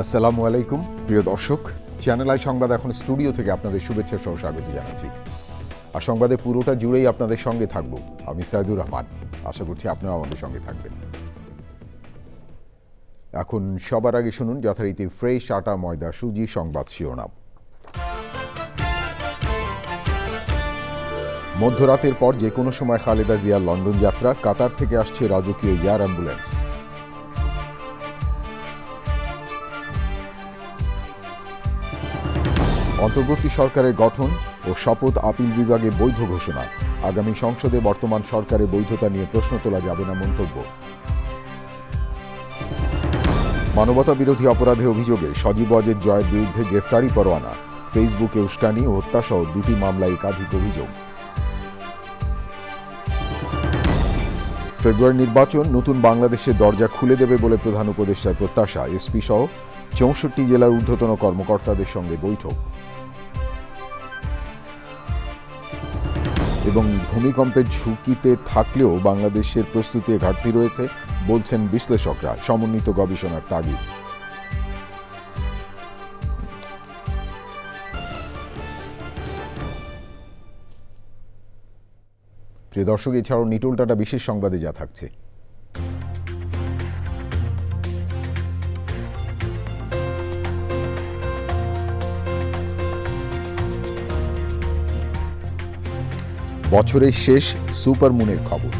আসসালামু আলাইকুম প্রিয় দর্শক, চ্যানেল আই সংবাদ এখন স্টুডিও থেকে আপনাদের শুভেচ্ছা সহ স্বাগত জানাচ্ছি। আর সংবাদে পুরোটা জুড়েই আপনাদের সঙ্গে থাকব আমি সাইদুর রহমান। আশা করছি আপনারা আমাদের সঙ্গে থাকবেন। এখন সবার আগে শুনুন যথারীতি ফ্রেশ আটা ময়দা সুজি সংবাদ শিরোনাম। মধ্যরাতের পর যে কোনো সময় খালেদা জিয়ার লন্ডন যাত্রা, কাতার থেকে আসছে রাজকীয় এয়ার অ্যাম্বুলেন্স। অন্তর্বর্তী সরকারের গঠন ও শপথ আপিল বিভাগে বৈধ ঘোষণা, আগামী সংসদে বর্তমান সরকারের বৈধতা নিয়ে প্রশ্ন তোলা যাবে না মন্তব্য। মানবতা বিরোধী অপরাধের অভিযোগে সজীব ওয়াজেদ জয়ের বিরুদ্ধে গ্রেফতারি পরোয়ানা, ফেসবুকে উস্কানি ও হত্যাসহ দুটি মামলায় একাধিক অভিযোগ। ফেব্রুয়ারি নির্বাচন নতুন বাংলাদেশের দরজা খুলে দেবে বলে প্রধান উপদেষ্টার প্রত্যাশা, এসপি সহ ৬৪ জেলার ঊর্ধ্বতন কর্মকর্তাদের সঙ্গে বৈঠক। এবং ভূমিকম্পের ঝুঁকিতে থাকলেও বাংলাদেশের প্রস্তুতি ঘাটতি রয়েছে বলছেন বিশ্লেষকরা, সমন্বিত গবেষণার তাগিদ। প্রিয় দর্শক, এছাড়াও নিটোল টাটা বিশেষ সংবাদে যা থাকছে। বছরের শেষ সুপারমুনের খবর।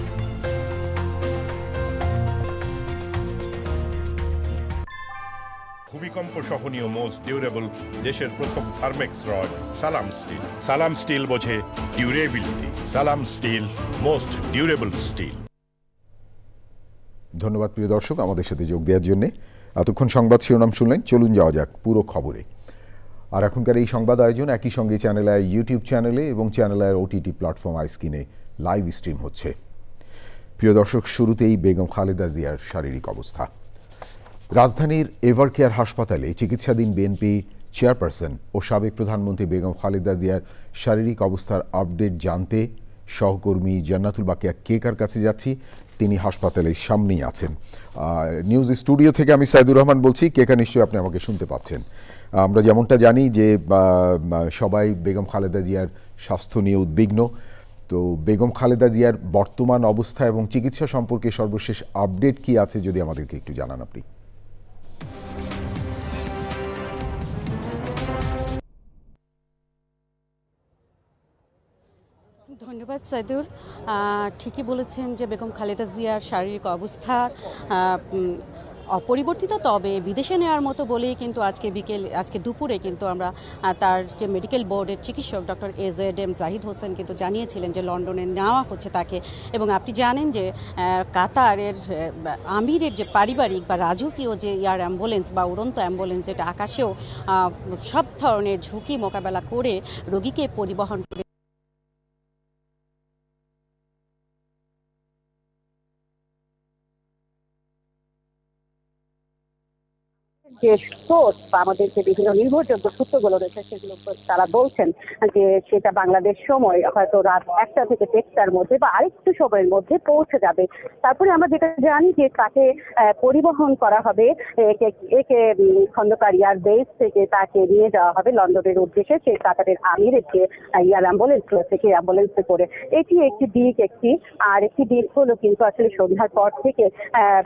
ভূমিকম্প সহনীয় মোস্ট ডিউরেবল দেশের প্রথম থার্মেক্স রড সালাম স্টিল। সালাম স্টিল বোঝে ডিউরেবিলিটি। সালাম স্টিল, মোস্ট ডিউরেবল স্টিল। ধন্যবাদ প্রিয় দর্শক আমাদের সাথে যোগ দেওয়ার জন্য। এতক্ষণ সংবাদ শিরোনাম শুনলেন, চলুন যাওয়া যাক পুরো খবরে। আর এখনকার এই সংবাদ আয়োজন একই সঙ্গে চ্যানেল আই ইউটিউব চ্যানেলে এবং চ্যানেল আইয়ের ওটিটি প্ল্যাটফর্ম আইস্ক্রিনে লাইভ স্ট্রিম হচ্ছে। প্রিয় দর্শক, শুরুতেই বেগম খালেদা জিয়ার শারীরিক অবস্থা। রাজধানীর এভারকেয়ার হাসপাতালে চিকিৎসাধীন বিএনপি চেয়ারপারসন ও সাবেক প্রধানমন্ত্রী বেগম খালেদা জিয়ার শারীরিক অবস্থার আপডেট জানতে সহকর্মী জান্নাতুল বাকিয়া কেকার কাছে যাচ্ছি। তিনি হাসপাতালের সামনেই আছেন। নিউজ স্টুডিও থেকে আমি সাইদুর রহমান বলছি। কেকা, নিশ্চয়ই আপনি আমাকে শুনতে পাচ্ছেন। আমরা যেমনটা জানি যে সবাই বেগম খালেদা জিয়ার স্বাস্থ্য নিয়ে উদ্বিগ্ন। তো বেগম খালেদা জিয়ার বর্তমান অবস্থা এবং চিকিৎসা সম্পর্কে সর্বশেষ আপডেট কি আছে যদি আমাদেরকে একটু জানান আপনি। ধন্যবাদ সাইদুর। ঠিকই বলেছেন যে বেগম খালেদা জিয়ার শারীরিক অবস্থা অপরিবর্তিত, তবে বিদেশে নেওয়ার মতো বলেই কিন্তু আজকে দুপুরে কিন্তু আমরা তার যে মেডিকেল বোর্ডের চিকিৎসক ডক্টর AZM জাহিদ হোসেন কিন্তু জানিয়েছিলেন যে লন্ডনে নেওয়া হচ্ছে তাকে। এবং আপনি জানেন যে কাতারের আমিরের যে পারিবারিক বা রাজকীয় যে এয়ার অ্যাম্বুলেন্স বা উড়ন্ত অ্যাম্বুলেন্স, যেটা আকাশেও সব ধরনের ঝুঁকি মোকাবেলা করে রোগীকে পরিবহন করে যে সোর্স বা আমাদের যে বিভিন্ন নির্ভরযোগ্য সূত্রগুলো রয়েছে সেগুলো তারা বলছেন যে সেটা বাংলাদেশ সময় হয়তো রাত 1টা থেকে 1:30টার মধ্যে বা আরেকটু সময়ের মধ্যে পৌঁছে যাবে। তারপরে আমরা যেটা জানি যে তাকে পরিবহন করা হবে, একে খন্দকার এয়ার বেস থেকে তাকে নিয়ে যাওয়া হবে লন্ডনের উদ্দেশ্যে। সেই কাতারের আমিরের যে এয়ার অ্যাম্বুলেন্স রয়েছে সেই অ্যাম্বুলেন্সে করে। এটি একটি দিক। আর একটি দিক হলো কিন্তু আসলে সন্ধ্যার পর থেকে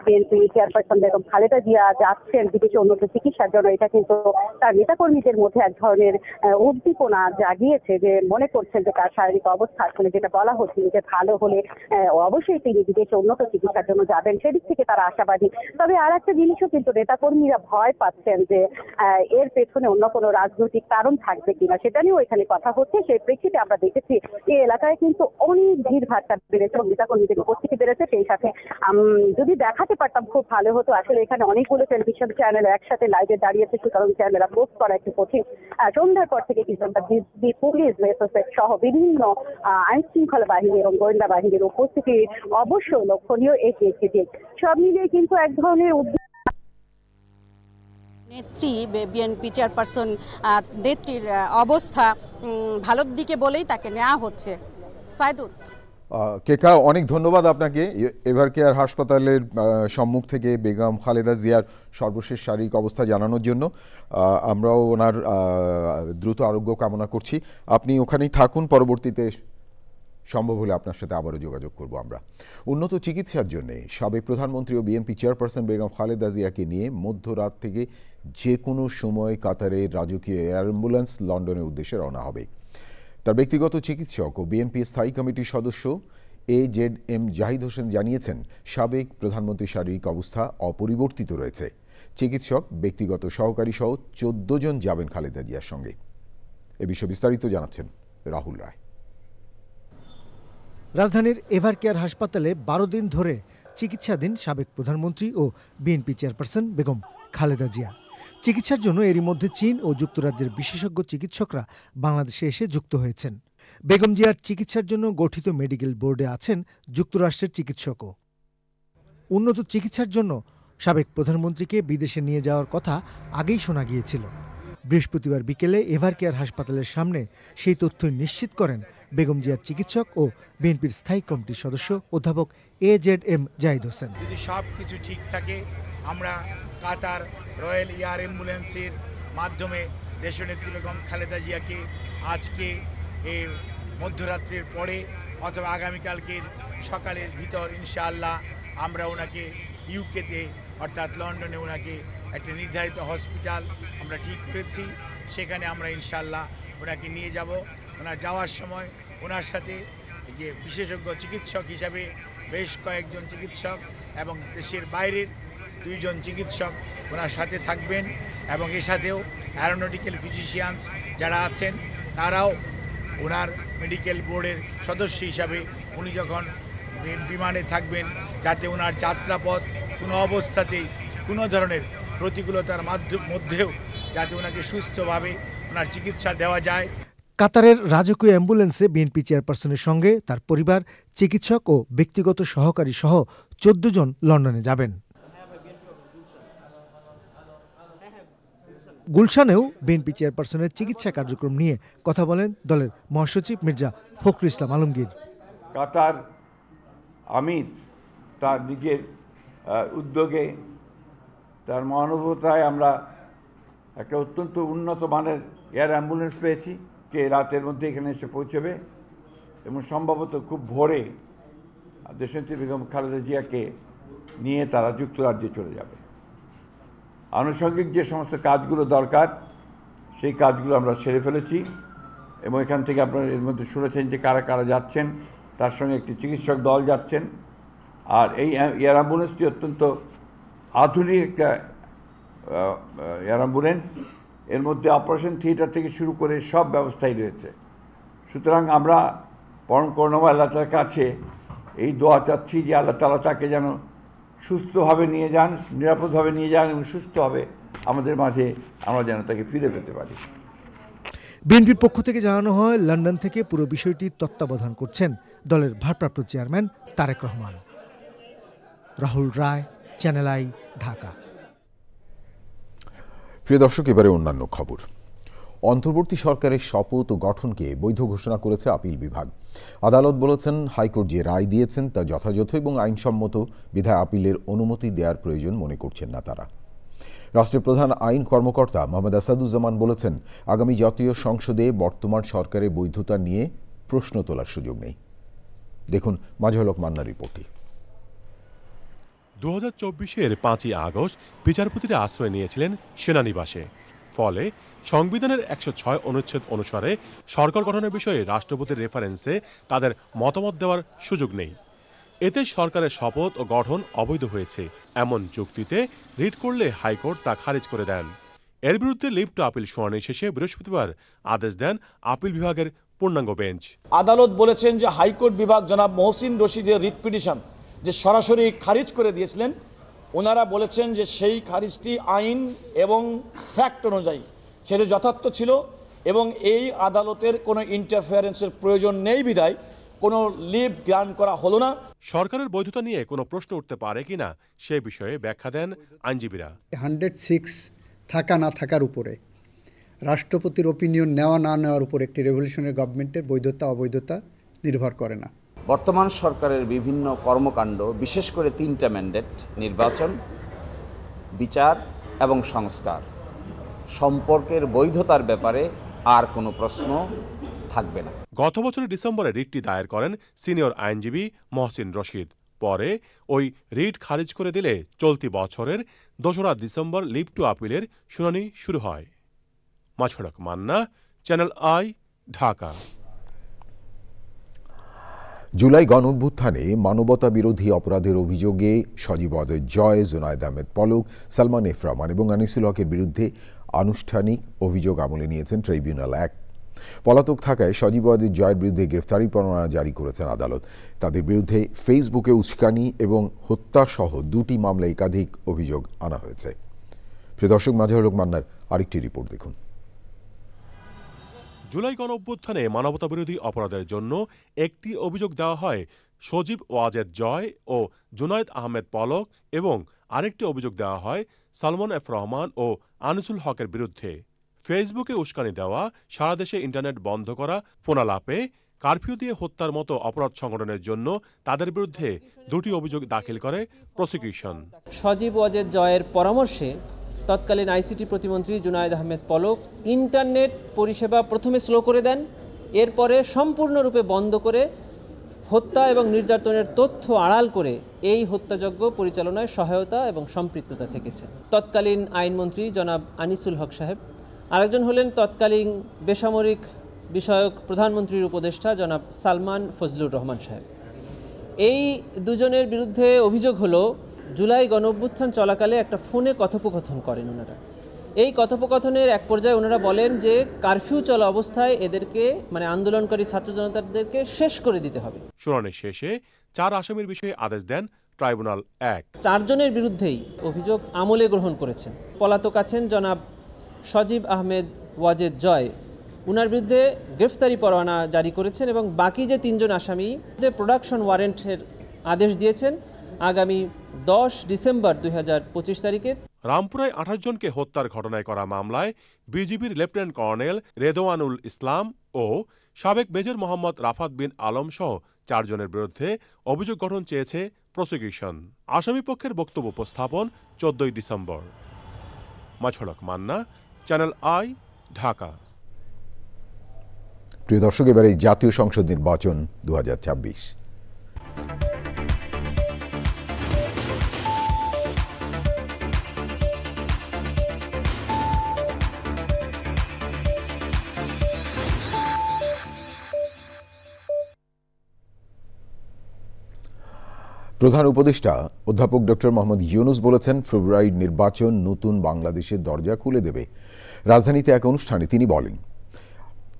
বিএনপি চেয়ারপারসন বেগম খালেদা জিয়া যাচ্ছেন বিদেশে উন্নত চিকিৎসার জন্য, এটা কিন্তু তার নেতাকর্মীদের মধ্যে এক ধরনের উদ্দীপনা জাগিয়েছে, যে মনে করছেন যে তার শারীরিক অবস্থা আসলে যেটা বলা হচ্ছে যে ভালো হলে অবশ্যই তিনি বিদেশে উন্নত চিকিৎসার জন্য যাবেন, সেদিক থেকে তারা আশাবাদী। তবে আর একটা জিনিসও কিন্তু নেতাকর্মীরা ভয় পাচ্ছেন যে এর পেছনে অন্য কোনো রাজনৈতিক কারণ থাকবে কিনা, সেটা নিয়েও এখানে কথা হচ্ছে। সেই প্রেক্ষিতে আমরা দেখেছি এই এলাকায় কিন্তু অনেক ভিড়ভাট্টা বেড়েছে এবং নেতাকর্মীদের উপস্থিতি বেড়েছে। সেই সাথে যদি দেখাতে পারতাম খুব ভালো হতো। আসলে এখানে অনেকগুলো টেলিভিশন চ্যানেল একসাথে লাইভে দাঁড়িয়েছে, সুতরাং ক্যামেরা পোস্ট করা একটু কঠিন। সন্ধ্যার পর থেকে কিন্তু আমরা পুলিশ সহ বিভিন্ন আইন শৃঙ্খলা বাহিনী এবং গোয়েন্দা বাহিনীর উপস্থিতি অবশ্যই লক্ষণীয় এই দিক। সব মিলিয়ে কিন্তু এক ধরনের নেত্রী বিএনপি চেয়ারপারসন নেত্রীর অবস্থা ভালোর দিকে বলেই তাকে নেওয়া হচ্ছে। সাইদুল কেকা, অনেক ধন্যবাদ আপনাকে। এভার কেয়ার হাসপাতালের সম্মুখ থেকে বেগম খালেদা জিয়ার সর্বশেষ শারীরিক অবস্থা জানানোর জন্য। আমরাও ওনার দ্রুত আরোগ্য কামনা করছি। আপনি ওখানেই থাকুন, পরবর্তীতে সম্ভব হলে আপনার সাথে আবারও যোগাযোগ করব আমরা। উন্নত চিকিৎসার জন্য সাবেক প্রধানমন্ত্রী ও বিএনপি চেয়ারপারসন বেগম খালেদা জিয়াকে নিয়ে মধ্যরাত থেকে যে কোনো সময় কাতারের রাজকীয় এয়ার অ্যাম্বুলেন্স লন্ডনের উদ্দেশ্যে রওনা হবে। তার ব্যক্তিগত চিকিৎসক ও বিএনপি স্থায়ী কমিটির সদস্য AZM জাহিদ হোসেন জানিয়েছেন, সাবেক প্রধানমন্ত্রীর শারীরিক অবস্থা অপরিবর্তিত রয়েছে। চিকিৎসক, ব্যক্তিগত সহকারী সহ 14 জন যাবেন খালেদা জিয়ার সঙ্গে। এ বিষয়ে বিস্তারিত জানাচ্ছেন রাহুল রায়। রাজধানীর এভার কেয়ার হাসপাতালে 12 দিন ধরে চিকিৎসাধীন সাবেক প্রধানমন্ত্রী ও বিএনপি চেয়ারপারসন বেগম খালেদা জিয়া। চিকিৎসার জন্য এরই মধ্যে চীন ও যুক্তরাজ্যের বিশেষজ্ঞ চিকিৎসকরা বাংলাদেশে এসে যুক্ত হয়েছেন। বেগম জিয়ার চিকিৎসার জন্য গঠিত মেডিকেল বোর্ডে আছেন যুক্তরাষ্ট্রের চিকিৎসকও। উন্নত চিকিৎসার জন্য সাবেক প্রধানমন্ত্রীকে বিদেশে নিয়ে যাওয়ার কথা আগেই শোনা গিয়েছিল। বৃহস্পতিবার বিকেলে এভার কেয়ার হাসপাতালের সামনে সেই তথ্য নিশ্চিত করেন বেগম জিয়ার চিকিৎসক ও বিএনপির স্থায়ী কমিটির সদস্য অধ্যাপক AZM জাহিদ হোসেন। যদি সব কিছু ঠিক থাকে, আমরা কাতার রয়্যাল এয়ার অ্যাম্বুলেন্সের মাধ্যমে দেশনেত্রী বেগম খালেদা জিয়াকে আজকে এই মধ্যরাত্রির পরে অথবা আগামীকালকের সকালের ভিতর ইনশাআল্লাহ আমরা ওনাকে ইউকেতে অর্থাৎ লন্ডনে ওনাকে একটা নির্ধারিত হসপিটাল আমরা ঠিক করেছি, সেখানে আমরা ইনশাআল্লাহ ওনাকে নিয়ে যাব। ওনার যাওয়ার সময় ওনার সাথে যে বিশেষজ্ঞ চিকিৎসক হিসাবে বেশ কয়েকজন চিকিৎসক এবং দেশের বাইরের 2 জন চিকিৎসক ওনার সাথে থাকবেন এবং এর সাথেও অ্যারোনটিক্যাল ফিজিশিয়ানস যারা আছেন তারাও ওনার মেডিকেল বোর্ডের সদস্য হিসাবে উনি যখন বিমানে থাকবেন, যাতে ওনার যাত্রাপথ কোনো অবস্থাতেই কোনো ধরনের প্রতিকূলতার মধ্যেও যাতে ওনাকে সুস্থভাবে ওনার চিকিৎসা দেওয়া যায়। কাতারের রাজকীয় অ্যাম্বুলেন্সে বিএনপি চেয়ারপারসনের সঙ্গে তার পরিবার, চিকিৎসক ও ব্যক্তিগত সহকারী সহ 14 জন লন্ডনে যাবেন। গুলশানেও বিএনপি চেয়ারপারসনের চিকিৎসা কার্যক্রম নিয়ে কথা বলেন দলের মহাসচিব মির্জা ফখরুল ইসলাম আলমগীর। কাতার আমির তার নিজের উদ্যোগে, তার মহানুভবতায় আমরা একটা অত্যন্ত উন্নত মানের এয়ার অ্যাম্বুলেন্স পেয়েছি, কে রাতের মধ্যে এখানে এসে পৌঁছবে এবং সম্ভবত খুব ভোরে দেশনেত্রী বেগম খালেদা জিয়াকে নিয়ে তারা যুক্তরাজ্যে চলে যাবে। আনুষঙ্গিক যে সমস্ত কাজগুলো দরকার সেই কাজগুলো আমরা সেরে ফেলেছি এবং এখান থেকে আপনারা এর মধ্যে শুনেছেন যে কারা কারা যাচ্ছেন, তার সঙ্গে একটি চিকিৎসক দল যাচ্ছেন। আর এই এয়ার অ্যাম্বুলেন্সটি অত্যন্ত আধুনিক একটা এয়ার অ্যাম্বুলেন্স, এর মধ্যে অপারেশন থিয়েটার থেকে শুরু করে সব ব্যবস্থাই রয়েছে। সুতরাং আমরা পরম করুণাময় আল্লাহ তাআলার কাছে এই দোয়া চাচ্ছি যে আল্লাহ তাআলা তাকে যেন সুস্থভাবে নিয়ে যান, নিরাপদভাবে নিয়ে যান এবং সুস্থভাবে আমাদের মাঝে আমরা যেন তাকে ফিরে পেতে পারি। বিএনপির পক্ষ থেকে জানানো হয়, লন্ডন থেকে পুরো বিষয়টির তত্ত্বাবধান করছেন দলের ভারপ্রাপ্ত chairman Tarique Rahman. Rahul Roy, channel I, Dhaka. প্রিয় দর্শক, এবারে অন্যান্য খবর। অন্তর্বর্তী সরকারের শপথ ও গঠনকে বৈধ ঘোষণা করেছে আপিল বিভাগ। আদালত বলেছেন, হাইকোর্ট যে রায় দিয়েছেন তা যথাযথ এবং আইনসম্মত, বিধায় আপিলের অনুমতি দেওয়ার প্রয়োজন মনে করছেন না তারা। রাষ্ট্রের প্রধান আইন কর্মকর্তা মোহাম্মদ আসাদুজ্জামান বলেছেন, আগামী জাতীয় সংসদে বর্তমান সরকারের বৈধতা নিয়ে প্রশ্ন তোলার সুযোগ নেই। দেখুন মাজহারুল হক মান্নার রিপোর্টটি। 2024-এর 5ই আগস্ট বিচারপতিরা আশ্রয় নিয়েছিলেন সেনানিবাসে। ফলে সংবিধানের 106 অনুচ্ছেদ অনুসারে সরকার গঠনের বিষয়ে রাষ্ট্রপতির রেফারেন্সে তাদের মতামত দেওয়ার সুযোগ নেই। এতে সরকারের শপথ ও গঠন অবৈধ হয়েছে এমন যুক্তিতে রিট করলে হাইকোর্ট তা খারিজ করে দেন। এর বিরুদ্ধে লিভ টু আপিল শুনানি শেষে বৃহস্পতিবার আদেশ দেন আপিল বিভাগের পূর্ণাঙ্গ বেঞ্চ। আদালত বলেছেন যে হাইকোর্ট বিভাগ জনাব মহসিন রশিদের রিট পিটিশন যে সরাসরি খারিজ করে দিয়েছিলেন, ওনারা বলেছেন যে সেই খারিজটি আইন এবং ফ্যাক্ট অনুযায়ী সেটা যথার্থ ছিল এবং এই আদালতের কোনো ইন্টারফারেন্সের প্রয়োজন নেই বিধায় কোনো লিভ গ্রান্ট করা হলো না। সরকারের বৈধতা নিয়ে কোনো প্রশ্ন উঠতে পারে কিনা সে বিষয়ে ব্যাখ্যা দেন আইনজীবীরা। 106 থাকা না থাকার উপরে, রাষ্ট্রপতির ওপিনিয়ন নেওয়া না নেওয়ার উপর একটি রেভলিউশনারি গভর্নমেন্টের বৈধতা অবৈধতা নির্ভর করে না। বর্তমান সরকারের বিভিন্ন কর্মকাণ্ড, বিশেষ করে 3টা ম্যান্ডেট নির্বাচন, বিচার এবং সংস্কার সম্পর্কের বৈধতার ব্যাপারে আর কোনো প্রশ্ন থাকবে না। গত বছরের ডিসেম্বরে রিটটি দায়ের করেন সিনিয়র আইনজীবী মহসিন রশিদ। পরে ওই রিট খারিজ করে দিলে চলতি বছরের 2রা ডিসেম্বর লিভ টু আপিলের শুনানি শুরু হয়। মাছড়ক মান্না, চ্যানেল আই, ঢাকা। জুলাই গণঅভ্যুত্থানে মানবতা বিরোধী অপরাধের অভিযোগে সজীব ওয়াজেদ জয়, জুনায়েদ আহমেদ পলক, সালমান এফ রহমান এবং আনিসুল হকের বিরুদ্ধে আনুষ্ঠানিক অভিযোগ আমলে নিয়েছেন ট্রাইব্যুনাল 1। পলাতক থাকায় সজীব ওয়াজেদ জয়ের বিরুদ্ধে গ্রেফতারি পরোয়ানা জারি করেছেন আদালত। তাদের বিরুদ্ধে ফেসবুকে উস্কানি এবং হত্যাসহ 2টি মামলায় একাধিক অভিযোগ আনা হয়েছে। প্রিয় দর্শক, মাজহারুল মান্নার আরেকটি রিপোর্ট দেখুন। জুলাই গণঅভ্যুত্থানে মানবতা বিরোধী অপরাধের জন্য একটি অভিযোগ দেওয়া হয় সজীব ওয়াজেদ জয় ও জুনায়েদ আহমেদ পলক এবং আরেকটি অভিযোগ দেওয়া হয় সালমান এফ রহমান ও আনিসুল হকের বিরুদ্ধে। ফেসবুকে উস্কানি দেওয়া, সারা দেশে ইন্টারনেট বন্ধ করা, ফোনালাপে কারফিউ দিয়ে হত্যার মতো অপরাধ সংগঠনের জন্য তাদের বিরুদ্ধে 2টি অভিযোগ দাখিল করে প্রসিকিউশন। সজীব ওয়াজেদ জয়ের পরামর্শে তৎকালীন আইসিটি প্রতিমন্ত্রী জুনায়েদ আহমেদ পলক ইন্টারনেট পরিষেবা প্রথমে স্লো করে দেন, এরপরে সম্পূর্ণরূপে বন্ধ করে হত্যা এবং নির্যাতনের তথ্য আড়াল করে এই হত্যাযজ্ঞ পরিচালনায় সহায়তা এবং সম্পৃক্ততা থেকেছে। তৎকালীন আইনমন্ত্রী জনাব আনিসুল হক সাহেব, আরেকজন হলেন তৎকালীন বেসামরিক বিষয়ক প্রধানমন্ত্রীর উপদেষ্টা জনাব সালমান ফজলুর রহমান সাহেব। এই দুজনের বিরুদ্ধে অভিযোগ হলো জুলাই গণঅভ্যুত্থান চলাকালে একটা ফোনে কথোপকথন করেন ওনারা। এই কথোপকথনের এক পর্যায়ে ওনারা বলেন যে কারফিউ চলা অবস্থায় এদেরকে, মানে আন্দোলনকারী ছাত্র জনতাদেরকে শেষ করে দিতে হবে। শুনানি শেষে 4 আসামির বিষয়ে আদেশ দেন ট্রাইব্যুনাল 1। 4 জনের বিরুদ্ধেই অভিযোগ আমলে গ্রহণ করেছেন। পলাতক আছেন জনাব সজীব আহমেদ ওয়াজেদ জয়, উনার বিরুদ্ধে গ্রেফতারি পরোয়ানা জারি করেছেন এবং বাকি যে 3 জন আসামি প্রোডাকশন ওয়ারেন্টের আদেশ দিয়েছেন আগামী 10 ডিসেম্বর 2025 তারিখে। রামপুরায় 28 জনকে হত্যার ঘটনায় করা মামলায় বিজিবির লেফটেন্যান্ট কর্নেল রেদওয়ানুল ইসলাম ও সাবেক মেজর মোহাম্মদ রাফাত বিন আলম সহ 4 জনের বিরুদ্ধে অভিযোগ গঠন চেয়েছে প্রসিকিউশন। আসামি পক্ষের বক্তব্য উপস্থাপন 14 ডিসেম্বর। মাছড়ক মান্না, চ্যানেল আই, ঢাকা। প্রিয় দর্শক, এবারে জাতীয় সংসদ নির্বাচন 2026। প্রধান উপদেষ্টা অধ্যাপক ডক্টর মোহাম্মদ ইউনুস বলেছেন, ফেব্রুয়ারির নির্বাচন নতুন বাংলাদেশের দরজা খুলে দেবে। রাজধানীতে এক অনুষ্ঠানে তিনি বলেন,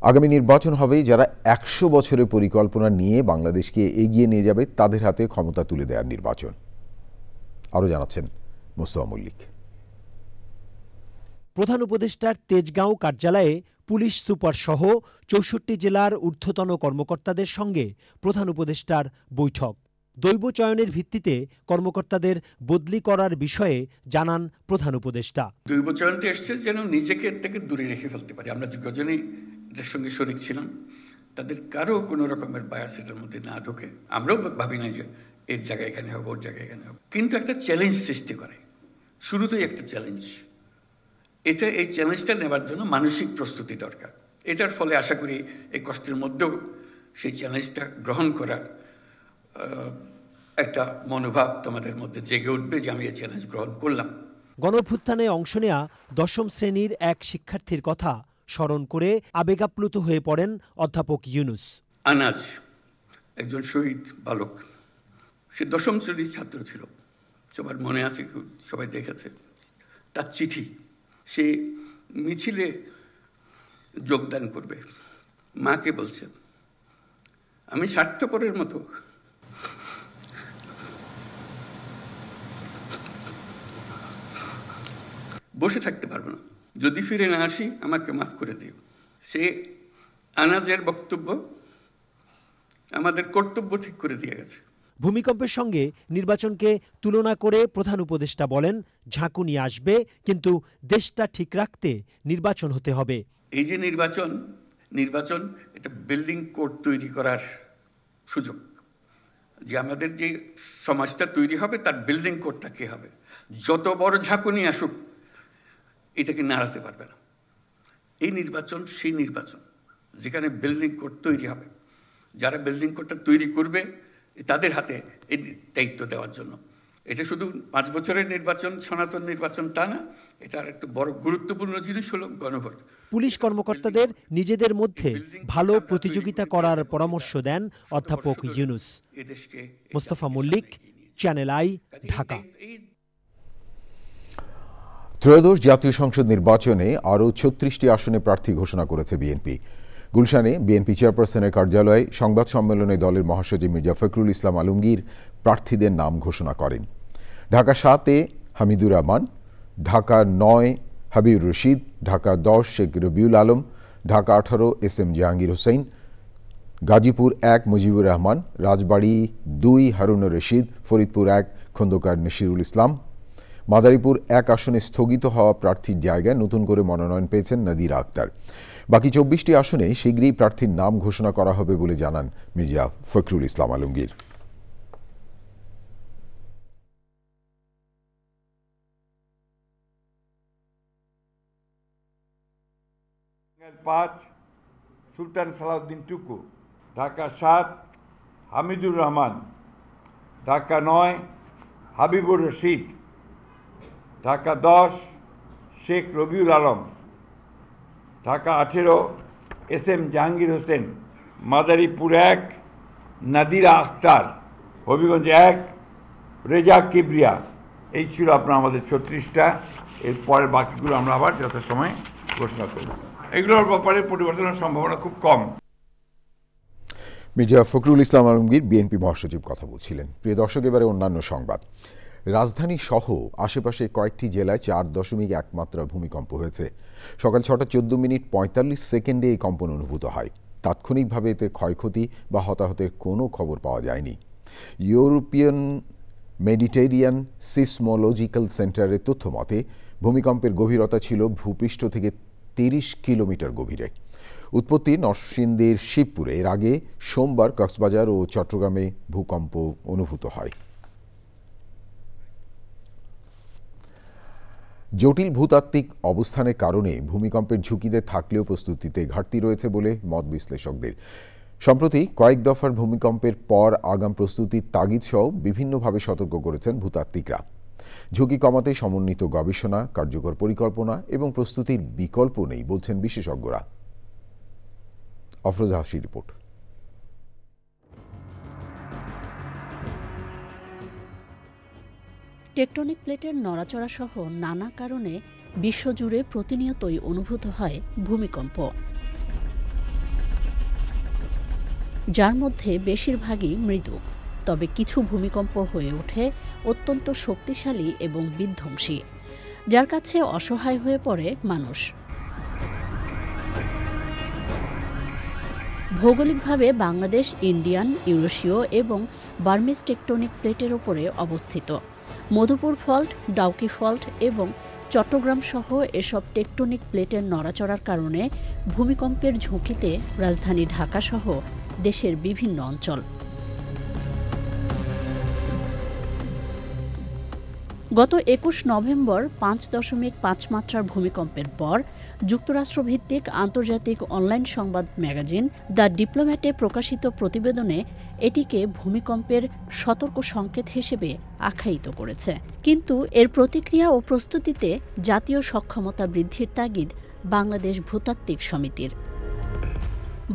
আগামী নির্বাচন হবে যারা 100 বছরের পরিকল্পনা নিয়ে বাংলাদেশকে এগিয়ে নিয়ে যাবে তাদের হাতে ক্ষমতা তুলে দেওয়ার নির্বাচন। আরও জানাচ্ছেন মোস্তফা মল্লিক। প্রধান উপদেষ্টার তেজগাঁও কার্যালয়ে পুলিশ সুপার সহ 64 জেলার ঊর্ধ্বতন কর্মকর্তাদের সঙ্গে প্রধান উপদেষ্টার বৈঠক। দৈব চয়নের ভিত্তিতে কর্মকর্তাদের বদলি করার বিষয়ে জানান প্রধান উপদেষ্টা। দৈব চয়নটা এসছে যেন নিজেকে থেকে দূরে রেখে ফেলতে পারি। আমরা যে কজনই এদের সঙ্গে শরিক ছিলাম তাদের কারো কোনো রকমের বায়াস এটার মধ্যে না ঢোকে। আমরাও ভাবি না যে এর জায়গায় এখানে হবে, ওর জায়গায় এখানে হবে, কিন্তু একটা চ্যালেঞ্জ সৃষ্টি করে। শুরুতেই একটা চ্যালেঞ্জ, এই চ্যালেঞ্জটা নেবার জন্য মানসিক প্রস্তুতি দরকার। এটার ফলে আশা করি এই কষ্টের মধ্যেও সেই চ্যালেঞ্জটা গ্রহণ করার একটা মনোভাব তোমাদের মধ্যে জেগে উঠবে যে আমি এই চ্যালেঞ্জ গ্রহণ করলাম। গণঅভ্যুত্থানে অংশ নেয়া 10ম শ্রেণীর এক শিক্ষার্থীর কথা স্মরণ করে আবেগাপ্লুত হয়ে পড়েন অধ্যাপক ইউনুস। আনাজ একজন শহীদ বালক, সে 10ম শ্রেণীর ছাত্র ছিল, সবার মনে আছে, সবাই দেখেছে তার চিঠি। সে মিছিলে যোগদান করবে, মাকে বলছে আমি স্বার্থপরের মতো বসে থাকতে পারবো না, যদি ফিরে না আসি আমাকে মাফ করে দিও। সে আনাজের বক্তব্য আমাদের কর্তব্য ঠিক করে দিয়ে গেছে। ভূমিকম্পের সঙ্গে নির্বাচনকে তুলনা করে প্রধান উপদেষ্টা বলেন, ঝাঁকুনি আসবে, কিন্তু দেশটা ঠিক রাখতে নির্বাচন হতে হবে। এই যে নির্বাচন এটা বিল্ডিং কোড তৈরি করার সুযোগ, যে আমাদের যে সমাজটা তৈরি হবে তার বিল্ডিং কোডটা কি হবে। যত বড় ঝাঁকুনি আসুক এটাকে নাড়াতে পারবে না। এই নির্বাচন সেই নির্বাচন যেখানে বিল্ডিং কোড তৈরি হবে, যারা বিল্ডিং কোডটা তৈরি করবে তাদের হাতে এই দায়িত্ব দেওয়ার জন্য। এটা শুধু 5 বছরের নির্বাচন, সনাতন নির্বাচন তা না, এটার একটু বড় গুরুত্বপূর্ণ জিনিস হলো গণভোট। পুলিশ কর্মকর্তাদের নিজেদের মধ্যে ভালো প্রতিযোগিতা করার পরামর্শ দেন অধ্যাপক ইউনুস। Mostafa Mallik, channel I, Dhaka. ত্রয়োদশ জাতীয় সংসদ নির্বাচনে আরও 36টি আসনে প্রার্থী ঘোষণা করেছে বিএনপি। গুলশানে বিএনপি চেয়ারপারসনের কার্যালয়ে সংবাদ সম্মেলনে দলের মহাসচিব মির্জা ফখরুল ইসলাম আলমগীর প্রার্থীদের নাম ঘোষণা করেন। ঢাকা 7-এ হামিদুর রহমান, ঢাকা 9 হাবিবুর রশিদ, ঢাকা 10 শেখ রবিউল আলম, ঢাকা 18 SM জাহাঙ্গীর হোসেন, গাজীপুর 1 মুজিবুর রহমান, রাজবাড়ী 2 হারুনুর রশিদ, ফরিদপুর 1 খন্দকার নসিরুল ইসলাম। মাদারীপুর 1 আসনে স্থগিত হওয়া প্রার্থীর জায়গায় নতুন করে মনোনয়ন পেয়েছেন নাদিরা আক্তার। বাকি 24টি আসনে শীঘ্রই প্রার্থীর নাম ঘোষণা করা হবে বলে জানান মির্জা ফখরুল ইসলাম আলমগীর। সুলতান সালাউদ্দিন টুকু, ঢাকা 7 হামিদুর রহমান, ঢাকা 9 হাবিবুর রশিদ, ঢাকা 10 শেখ রবিউল আলম, ঢাকা 18 SM জাহাঙ্গীর হোসেন, মাদারীপুর 1 নাদিরা আক্তার, হবিগঞ্জ 1 রেজা কিবরিয়া। এই ছিল আপনার আমাদের 36টা। এরপরের বাকিগুলো আমরা আবার যথাসময়ে ঘোষণা করব। এগুলোর ব্যাপারে পরিবর্তনের সম্ভাবনা খুব কম। মির্জা ফখরুল ইসলাম আলমগীর বিএনপি মহাসচিব কথা বলছিলেন। প্রিয় দর্শক, এবারে অন্যান্য সংবাদ। রাজধানী সহ আশেপাশে কয়েকটি জেলায় 4.1 মাত্রা ভূমিকম্প হয়েছে। সকাল 6টা 14:45 সেকেন্ডে এই কম্পন অনুভূত হয়। তাৎক্ষণিকভাবে এতে ক্ষয়ক্ষতি বা হতাহতের কোনো খবর পাওয়া যায়নি। ইউরোপিয়ান মেডিটেরিয়ান সিসমোলজিক্যাল সেন্টারের তথ্য মতে ভূমিকম্পের গভীরতা ছিল ভূপৃষ্ঠ থেকে 30 কিলোমিটার গভীরে। উৎপত্তি নরসিংদীর শিবপুরে। এর আগে সোমবার কক্সবাজার ও চট্টগ্রামে ভূকম্প অনুভূত হয়। জটিল ভূতাত্ত্বিক অবস্থানের কারণে ভূমিকম্পের ঝুঁকিতে থাকলেও প্রস্তুতিতে ঘাটতি রয়েছে বলে মত বিশ্লেষকদের। সম্প্রতি কয়েক দফার ভূমিকম্পের পর আগাম প্রস্তুতির তাগিদ সহ বিভিন্নভাবে সতর্ক করেছেন ভূতাত্ত্বিকরা। ঝুঁকি কমাতে সমন্বিত গবেষণা, কার্যকর পরিকল্পনা এবং প্রস্তুতির বিকল্প নেই বলছেন বিশেষজ্ঞরা। অফরোজা হাসির রিপোর্ট। টেকটনিক প্লেটের নড়াচড়া সহ নানা কারণে বিশ্বজুড়ে প্রতিনিয়তই অনুভূত হয় ভূমিকম্প, যার মধ্যে বেশিরভাগই মৃদু। তবে কিছু ভূমিকম্প হয়ে ওঠে অত্যন্ত শক্তিশালী এবং বিধ্বংসী, যার কাছে অসহায় হয়ে পড়ে মানুষ। ভৌগোলিকভাবে বাংলাদেশ ইন্ডিয়ান, ইউরেশীয় এবং বার্মিজ টেকটনিক প্লেটের ওপরে অবস্থিত। মধুপুর ফল্ট, ডাউকি ফল্ট এবং চট্টগ্রাম সহ এসব টেকটনিক প্লেটের নড়াচড়ার কারণে ভূমিকম্পের ঝুঁকিতে রাজধানী ঢাকা সহ দেশের বিভিন্ন অঞ্চল। গত ২১ নভেম্বর ৫.৫ মাত্রার ভূমিকম্পের পর যুক্তরাষ্ট্রভিত্তিক আন্তর্জাতিক অনলাইন সংবাদ ম্যাগাজিন দ্য ডিপ্লোম্যাটে প্রকাশিত প্রতিবেদনে এটিকে ভূমিকম্পের সতর্ক সংকেত হিসেবে আখ্যায়িত করেছে। কিন্তু এর প্রতিক্রিয়া ও প্রস্তুতিতে জাতীয় সক্ষমতা বৃদ্ধির তাগিদ বাংলাদেশ ভূতাত্ত্বিক সমিতির।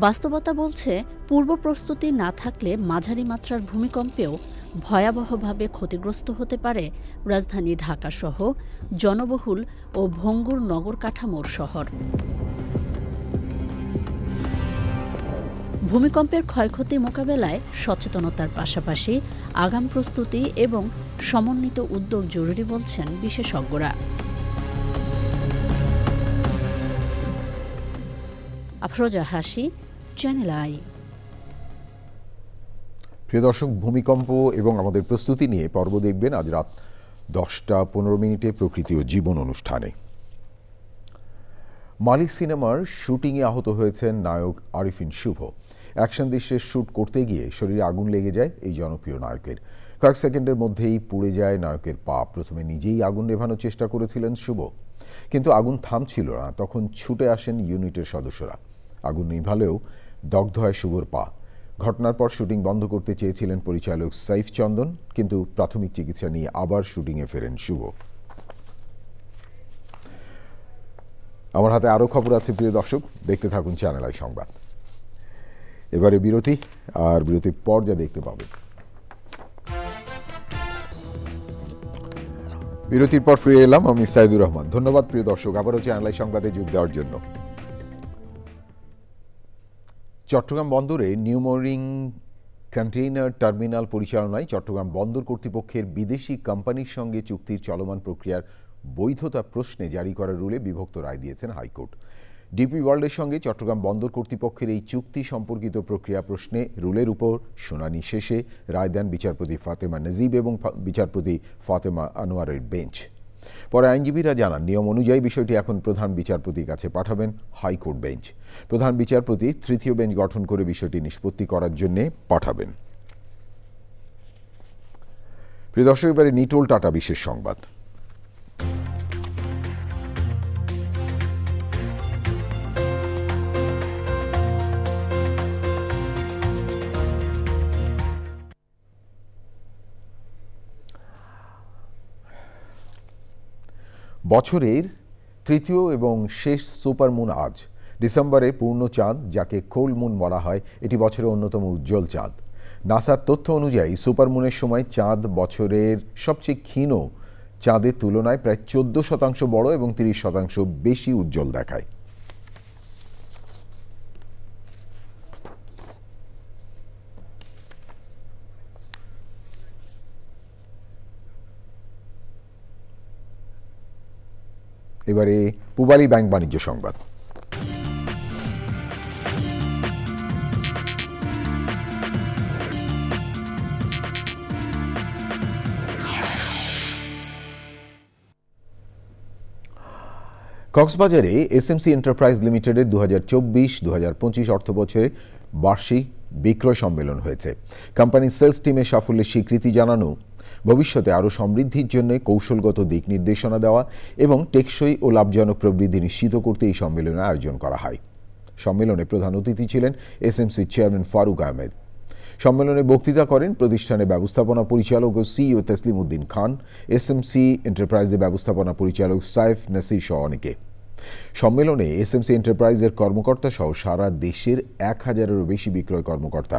বাস্তবতা বলছে, পূর্ব প্রস্তুতি না থাকলে মাঝারি মাত্রার ভূমিকম্পেও ভয়াবহভাবে ক্ষতিগ্রস্ত হতে পারে রাজধানী ঢাকাসহ জনবহুল ও ভঙ্গুর নগর কাঠামোর শহর। ভূমিকম্পের ক্ষয়ক্ষতি মোকাবেলায় সচেতনতার পাশাপাশি আগাম প্রস্তুতি এবং সমন্বিত উদ্যোগ জরুরি বলছেন বিশেষজ্ঞরা। আফরোজা হাসি, চ্যানেল আই। প্রিয় দর্শক, ভূমিকম্প এবং আমাদের প্রস্তুতি নিয়ে পর্ব দেখবেন আজ রাত 10টা 15 প্রকৃতি ও জীবন অনুষ্ঠানে। মালিক সিনেমার শুটিংয়ে আহত হয়েছেন নায়ক আরিফিন শুভ। অ্যাকশন দৃশ্যের শ্যুট করতে গিয়ে শরীরে আগুন লেগে যায় এই জনপ্রিয় নায়কের। কয়েক সেকেন্ডের মধ্যেই পুড়ে যায় নায়কের পা। প্রথমে নিজেই আগুন নেভানোর চেষ্টা করেছিলেন শুভ, কিন্তু আগুন থামছিল না। তখন ছুটে আসেন ইউনিটের সদস্যরা। আগুন নিভালেও দগ্ধ হয় শুভর পা। ঘটনার পর শুটিং বন্ধ করতে চেয়েছিলেন পরিচালক সাইফ চন্দন, কিন্তু প্রাথমিক চিকিৎসা নিয়ে আবার শুটিংয়ে ফেরেন শুভ। আমার হাতে আরও খবর আছে প্রিয় দর্শক, দেখতে থাকুন চ্যানেল আই সংবাদ। এবারে বিরতি, আর বিরতির পর যা দেখতে পাবেন। বিরতির পর ফিরে এলাম, আমি সাইদুর রহমান। ধন্যবাদ প্রিয় দর্শক আবারও চ্যানেল আই সংবাদে যোগ দেওয়ার জন্য। চট্টগ্রাম বন্দরে নিউ মোরিং কন্টেইনার টার্মিনাল পরিচালনায় চট্টগ্রাম বন্দর কর্তৃপক্ষের বিদেশি কোম্পানির সঙ্গে চুক্তির চলমান প্রক্রিয়ার বৈধতা প্রশ্নে জারি করা রুলে বিভক্ত রায় দিয়েছেন হাইকোর্ট। ডিপি ওয়ার্ল্ডের সঙ্গে চট্টগ্রাম বন্দর কর্তৃপক্ষের এই চুক্তি সম্পর্কিত প্রক্রিয়া প্রশ্নে রুলের উপর শুনানি শেষে রায় দেন বিচারপতি ফাতেমা নজিব এবং বিচারপতি ফাতেমা আনোয়ারের বেঞ্চ। পরে আইনজীবীরা জানান, নিয়ম অনুযায়ী বিষয়টি এখন প্রধান বিচারপতির কাছে পাঠাবেন হাইকোর্ট বেঞ্চ। প্রধান বিচারপতি তৃতীয় বেঞ্চ গঠন করে বিষয়টি নিষ্পত্তি করার জন্য পাঠাবেন। প্রিয় দর্শক, এবারে নিটোল টাটা বিশেষ সংবাদ। বছরের তৃতীয় এবং শেষ সুপারমুন আজ। ডিসেম্বরে পূর্ণ চাঁদ, যাকে কোল মুন বলা হয়, এটি বছরের অন্যতম উজ্জ্বল চাঁদ। নাসার তথ্য অনুযায়ী সুপারমুনের সময় চাঁদ বছরের সবচেয়ে ক্ষীণ চাঁদের তুলনায় প্রায় 14% বড় এবং 30% বেশি উজ্জ্বল দেখায়। এবারে পূবালী ব্যাংক বাণিজ্য সংবাদ। কক্সবাজারে এসএমসি এন্টারপ্রাইজ লিমিটেডের 2024-2025 অর্থবছরে বার্ষিক বিক্রয় সম্মেলন হয়েছে। কোম্পানির সেলস টিমের সাফল্যের স্বীকৃতি জানানো, ভবিষ্যতে আরও সমৃদ্ধির জন্য কৌশলগত দিক নির্দেশনা দেওয়া এবং টেকসই ও লাভজনক প্রবৃদ্ধি নিশ্চিত করতে এই সম্মেলনের আয়োজন করা হয়। সম্মেলনে প্রধান অতিথি ছিলেন এসএমসির চেয়ারম্যান ফারুক আহমেদ। সম্মেলনে বক্তৃতা করেন প্রতিষ্ঠানের ব্যবস্থাপনা পরিচালক ও সিইও তসলিম উদ্দিন খান, এসএমসি এন্টারপ্রাইজের ব্যবস্থাপনা পরিচালক সাইফ নাসির সহ অনেকে। সম্মেলনে এসএমসি এন্টারপ্রাইজের কর্মকর্তা সহ সারা দেশের 1000-এরও বেশি বিক্রয় কর্মকর্তা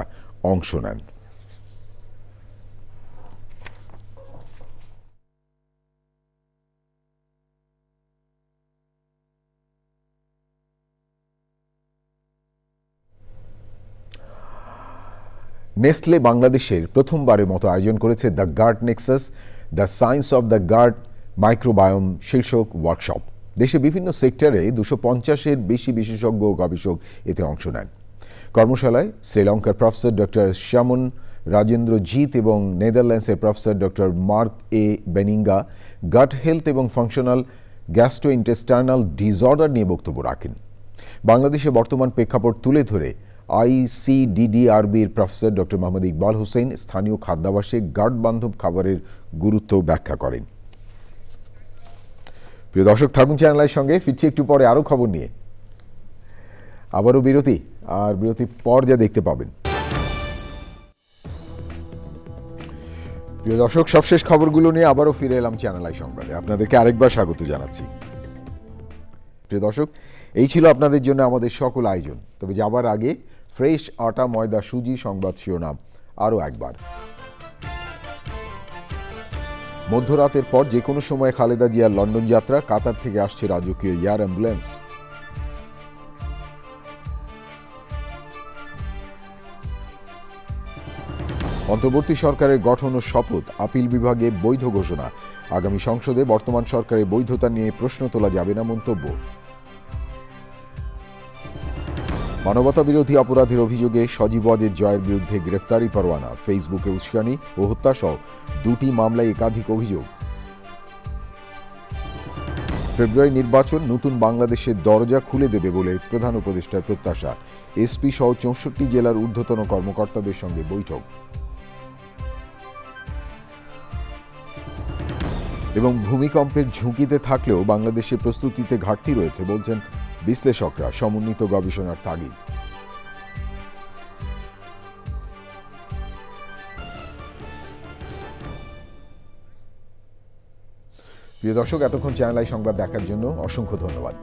অংশ নেন। নেসলে বাংলাদেশের প্রথমবারের মতো আয়োজন করেছে the gut nexus, the science of the gut microbiome শীর্ষক ওয়ার্কশপ। দেশে বিভিন্ন সেক্টরে 250-এর বেশি বিশেষজ্ঞ ও গবেষক এতে অংশ নেন। কর্মশালায় শ্রীলঙ্কার প্রফেসর ডক্টর শ্যামন রাজেন্দ্র জিত এবং নেদারল্যান্ডসের প্রফেসর ডক্টর মার্ক এ বেনিঙ্গা গাট হেলথ এবং ফাংশনাল গ্যাস্ট্রোইন্টেস্টাইনাল ডিসঅর্ডার নিয়ে বক্তব্য রাখেন। বাংলাদেশে বর্তমান প্রেক্ষাপট তুলে ধরে আইসিডিডিআরবির প্রফেসর ডক্টর মোহাম্মদ ইকবাল হোসেন স্থানীয় খাদ্যাভ্যাসে গার্ড বান্ধব খাবারের গুরুত্ব ব্যাখ্যা করেন। প্রিয় দর্শক, থাকুন চ্যানেল আইর সঙ্গে। ফিরছি একটু পরে আরও খবর নিয়ে। আবারও বিরতি, আর বিরতির পর যা দেখতে পাবেন। প্রিয় দর্শক, সবশেষ খবরগুলো নিয়ে আবারও ফিরে এলাম চ্যানেল আই সংবাদে। আপনাদেরকে আরেকবার স্বাগত জানাচ্ছি। প্রিয় দর্শক, এই ছিল আপনাদের জন্য আমাদের সকল আয়োজন। তবে যাবার আগে ফ্রেশ আটা, ময়দা, সুজি সংবাদ শিরোনাম আরও একবার। মধ্যরাতের পর যে কোনো সময় খালেদা জিয়ার লন্ডন যাত্রা, কাতার থেকে আসছে রাজকীয় এয়ার অ্যাম্বুলেন্স। অন্তর্বর্তী সরকারের গঠন ও শপথ, আপিল বিভাগে বৈধ ঘোষণা। আগামী সংসদে বর্তমান সরকারের বৈধতা নিয়ে প্রশ্ন তোলা যাবে না মন্তব্য। মানবতা বিরোধী অপরাধের অভিযোগে সজীব ওয়াজেদ জয়ের বিরুদ্ধে গ্রেফতারি পরোয়ানা। ফেসবুকে উস্কানি ও হত্যাসহ 2টি মামলায় একাধিক অভিযোগ। ফেব্রুয়ারি নির্বাচন নতুন বাংলাদেশের দরজা খুলে দেবে বলে প্রধান উপদেষ্টার প্রত্যাশা। এসপি সহ 64 জেলার ঊর্ধ্বতন কর্মকর্তাদের সঙ্গে বৈঠক। এবং ভূমিকম্পের ঝুঁকিতে থাকলেও বাংলাদেশের প্রস্তুতিতে ঘাটতি রয়েছে বলছেন বিশ্লেষকরা। সমন্বিত গবেষণার তাগিদ। প্রিয় দর্শক, এতক্ষণ চ্যানেল আই সংবাদ দেখার জন্য অসংখ্য ধন্যবাদ।